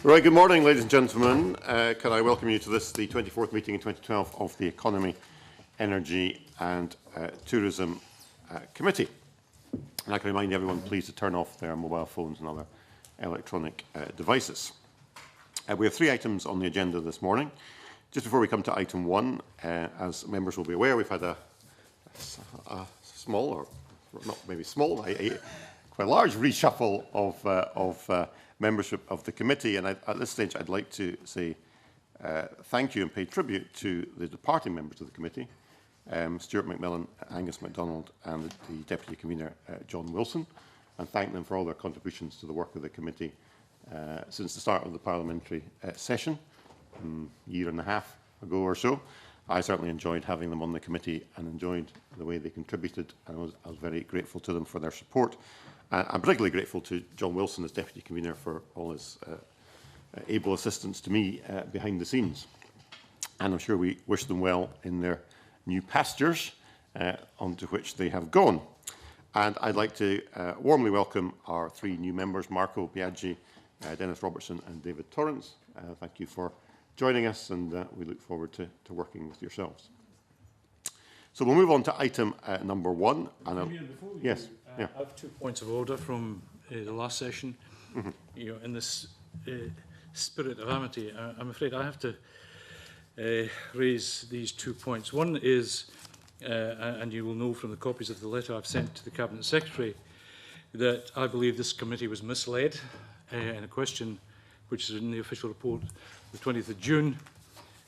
Right, good morning, ladies and gentlemen. Can I welcome you to this, the 24th meeting in 2012 of the Economy, Energy and Tourism Committee. And I can remind everyone, please, to turn off their mobile phones and other electronic devices. We have 3 items on the agenda this morning. Just before we come to item 1, as members will be aware, we've had a small, or not maybe small, quite a large reshuffle of membership of the committee, and at this stage I'd like to say thank you and pay tribute to the departing members of the committee, Stuart McMillan, Angus MacDonald and the Deputy Convener John Wilson, and thank them for all their contributions to the work of the committee since the start of the parliamentary session, a year and a half ago or so. I certainly enjoyed having them on the committee and enjoyed the way they contributed, and I was very grateful to them for their support. I'm particularly grateful to John Wilson as Deputy Convener for all his able assistance to me behind the scenes. And I'm sure we wish them well in their new pastures onto which they have gone. And I'd like to warmly welcome our 3 new members, Marco Biaggi, Dennis Robertson and David Torrance. Thank you for joining us, and we look forward to working with yourselves. So we'll move on to item number 1. Yes. I have 2 points of order from the last session. You know, in this spirit of amity, I'm afraid I have to raise these 2 points. One is, and you will know from the copies of the letter I've sent to the Cabinet Secretary, that I believe this committee was misled in a question which is in the official report the 20th of June,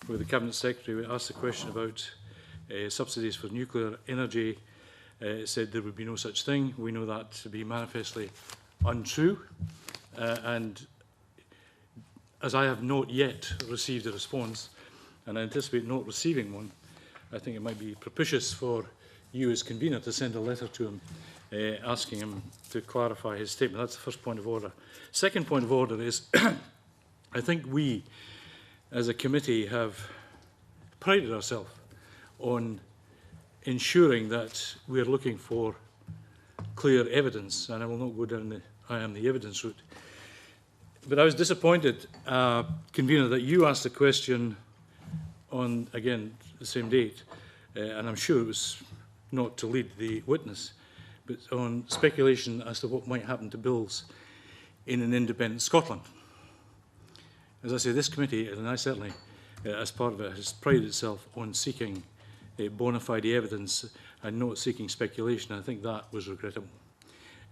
where the Cabinet Secretary asked the question about subsidies for nuclear energy. It said there would be no such thing. We know that to be manifestly untrue. And as I have not yet received a response, and I anticipate not receiving one, I think it might be propitious for you as convener to send a letter to him asking him to clarify his statement. That's the first point of order. Second point of order is I think we, as a committee, have prided ourselves on ensuring that we are looking for clear evidence, and I will not go down the I am the evidence route. But I was disappointed, Convener, that you asked the question on, again, the same date, and I'm sure it was not to lead the witness, but on speculation as to what might happen to bills in an independent Scotland. As I say, this committee, and I certainly, as part of it, has prided itself on seeking bona fide evidence and not seeking speculation. I think that was regrettable.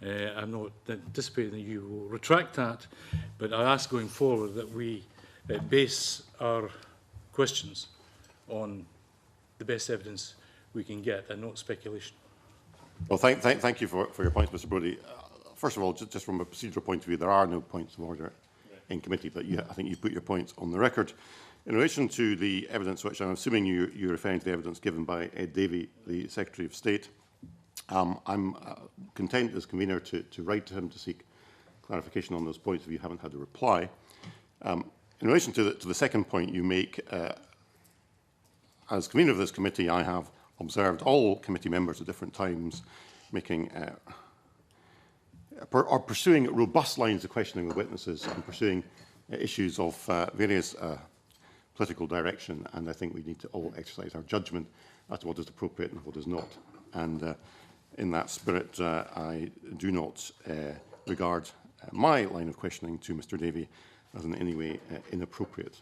I'm not anticipating that you will retract that, but I ask going forward that we base our questions on the best evidence we can get and not speculation. Well, thank you for your points, Mr. Brodie. First of all, just from a procedural point of view, there are no points of order in committee, but I think you put your points on the record. In relation to the evidence, which I'm assuming you're referring to the evidence given by Ed Davey, the Secretary of State, I'm content as convener to write to him to seek clarification on those points if you haven't had a reply. In relation to the second point you make, as convener of this committee, I have observed all committee members at different times making or pursuing robust lines of questioning the witnesses and pursuing issues of various political direction, and I think we need to all exercise our judgment as to what is appropriate and what is not. And in that spirit, I do not regard my line of questioning to Mr. Davey as in any way inappropriate.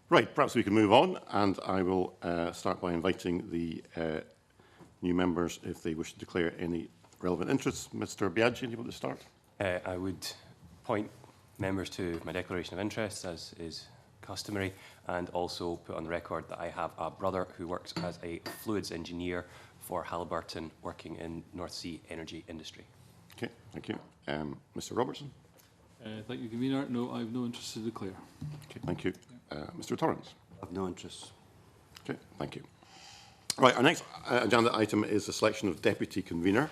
Right, perhaps we can move on, and I will start by inviting the new members if they wish to declare any relevant interests. Mr. Biaggi, do you want to start? I would point members to my declaration of interests, as is customary, and also put on the record that I have a brother who works as a fluids engineer for Halliburton, working in North Sea energy industry. Okay, thank you. Mr. Robertson? Thank you, Convener. No, I have no interest to declare. Okay, thank you. Mr. Torrance? I have no interest. Okay, thank you. Right, our next agenda item is the selection of Deputy Convener.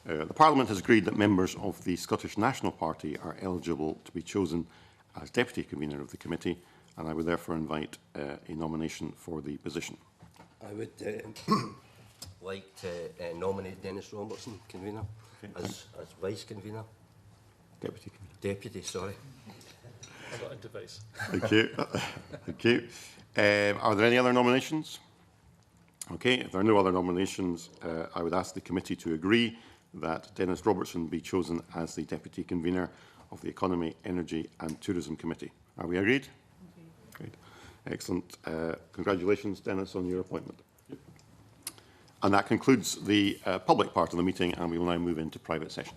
The Parliament has agreed that members of the Scottish National Party are eligible to be chosen as Deputy Convener of the committee, and I would therefore invite a nomination for the position. I would like to nominate Dennis Robertson, Convener, as Vice Convener. Deputy. Deputy, sorry. I've got a device. Thank you. Thank you. Are there any other nominations? Okay, if there are no other nominations, I would ask the committee to agree that Dennis Robertson be chosen as the Deputy Convener of the Economy, Energy and Tourism Committee. Are we agreed? Great. Excellent. Congratulations, Dennis, on your appointment. Yep. And that concludes the public part of the meeting, and we will now move into private session.